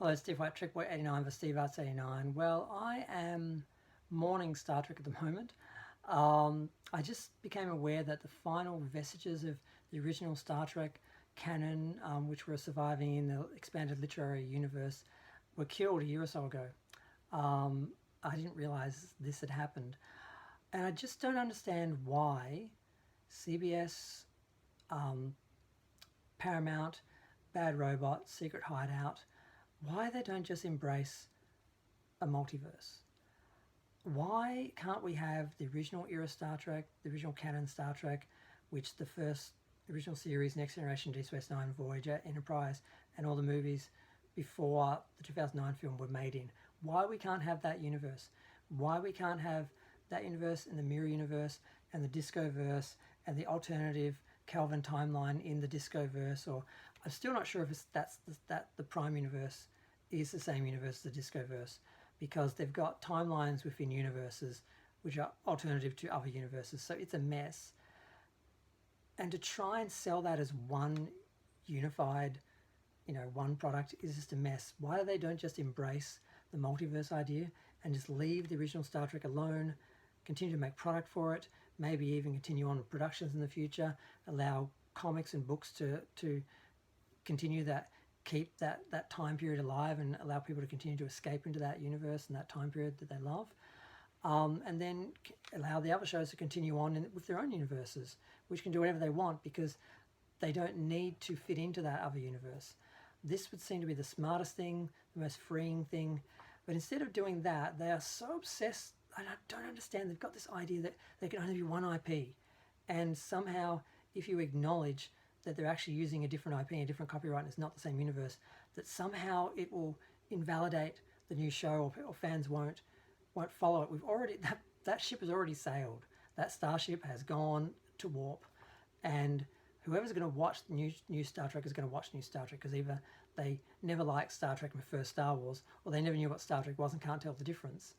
Hello, Steve White, Trickboy 89 for Steve Arts 89. Well, I am mourning Star Trek at the moment. I just became aware that the final vestiges of the original Star Trek canon, which were surviving in the expanded literary universe, were killed a year or so ago. I didn't realize this had happened. And I just don't understand why CBS, Paramount, Bad Robot, Secret Hideout, why they don't just embrace a multiverse. Why can't we have the original era Star Trek, the original canon Star Trek, which the first original series, Next Generation, Deep Space Nine, Voyager, Enterprise, and all the movies before the 2009 film were made in? Why we can't have that universe? Why we can't have that universe and the mirror universe and the disco verse and the alternative Kelvin timeline in the disco verse? Or I'm still not sure if that the prime universe is the same universe as the disco verse, because they've got timelines within universes which are alternative to other universes. So it's a mess. And to try and sell that as one unified, one product is just a mess. Why they don't just embrace the multiverse idea and just leave the original Star Trek alone, continue to make product for it, maybe even continue on with productions in the future, allow comics and books to continue that, keep that time period alive and allow people to continue to escape into that universe and that time period that they love. And then allow the other shows to continue on with their own universes, which can do whatever they want because they don't need to fit into that other universe. This would seem to be the smartest thing, the most freeing thing. But instead of doing that, they are so obsessed. I don't understand. They've got this idea that there can only be one IP. And somehow, if you acknowledge that they're actually using a different IP and a different copyright and it's not the same universe, that somehow it will invalidate the new show, or fans won't follow it. We've already, that ship has already sailed. That starship has gone to warp, and whoever's going to watch new Star Trek is going to watch new Star Trek, because either they never liked Star Trek in the first Star Wars, or they never knew what Star Trek was and can't tell the difference,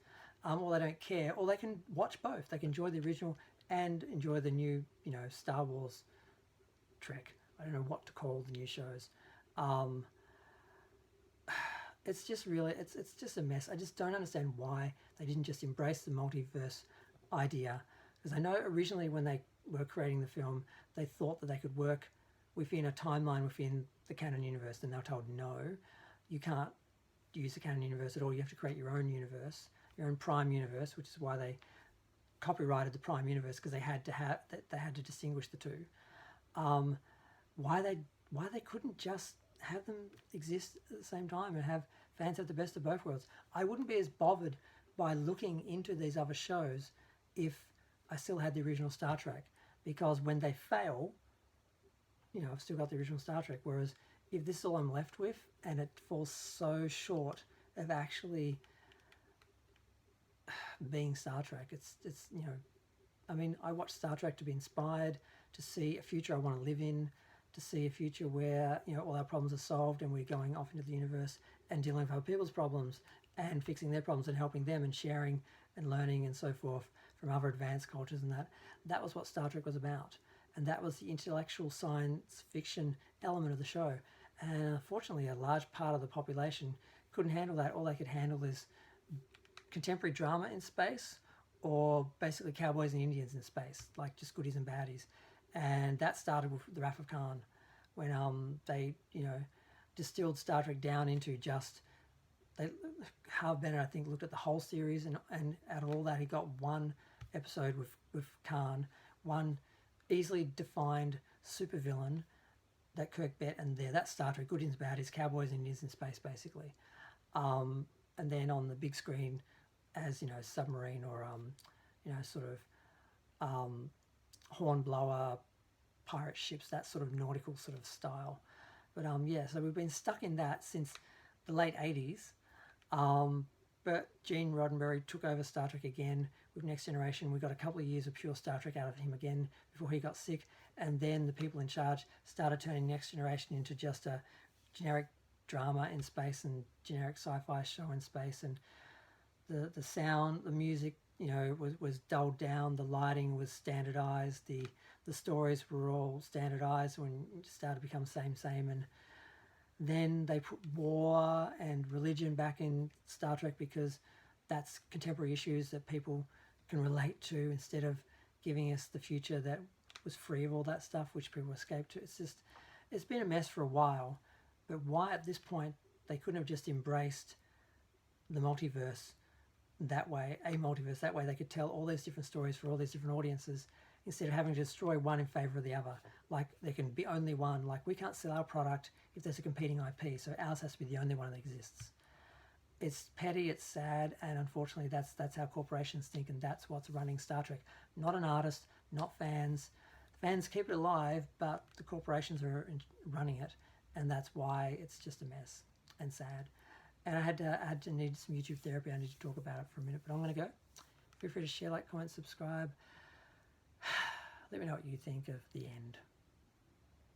or they don't care, or they can watch both. They can enjoy the original and enjoy the new, Star Wars Trek. I don't know what to call the new shows. It's just really, it's just a mess. I just don't understand why they didn't just embrace the multiverse idea. Because I know originally when they were creating the film, they thought that they could work within a timeline within the canon universe, and they were told, no, you can't use the canon universe at all. You have to create your own universe, your own prime universe, which is why they copyrighted the prime universe, because they had to distinguish the two. Why they couldn't just have them exist at the same time and have fans have the best of both worlds. I wouldn't be as bothered by looking into these other shows if I still had the original Star Trek, because when they fail, I've still got the original Star Trek. Whereas if this is all I'm left with and it falls so short of actually being Star Trek, it's I watch Star Trek to be inspired, to see a future I want to live in, to see a future where all our problems are solved and we're going off into the universe and dealing with other people's problems and fixing their problems and helping them and sharing and learning and so forth from other advanced cultures. And that was what Star Trek was about, and that was the intellectual science fiction element of the show. And unfortunately, a large part of the population couldn't handle that. All they could handle is contemporary drama in space, or basically cowboys and Indians in space, like just goodies and baddies. And that started with the Wrath of Khan, when they distilled Star Trek down into just, Harv Bennett, I think, looked at the whole series, and out of all that he got one episode with Khan, one easily defined supervillain that Kirk bet, and that's Star Trek, goodies and baddies, cowboys and Indians in space, basically. And then on the big screen as submarine, or sort of hornblower pirate ships, that sort of nautical sort of style. But so we've been stuck in that since the late 80s. But Gene Roddenberry took over Star Trek again with Next Generation. We got a couple of years of pure Star Trek out of him again before he got sick, and then the people in charge started turning Next Generation into just a generic drama in space and generic sci-fi show in space. And the sound, the music, was dulled down. The lighting was standardized. The stories were all standardized when it started to become same. And Then they put war and religion back in Star Trek because that's contemporary issues that people can relate to, instead of giving us the future that was free of all that stuff, which people escaped to. It's been a mess for a while, but why at this point they couldn't have just embraced the multiverse that way, a multiverse, that way they could tell all these different stories for all these different audiences, instead of having to destroy one in favor of the other. Like, there can be only one. Like, we can't sell our product if there's a competing IP, so ours has to be the only one that exists. It's petty, it's sad, and unfortunately that's how corporations think, and that's what's running Star Trek. Not an artist, not fans. Fans keep it alive, but the corporations are running it, and that's why it's just a mess and sad. And I had to need some YouTube therapy. I need to talk about it for a minute, but I'm going to go. Feel free to share, like, comment, subscribe. Let me know what you think of the end.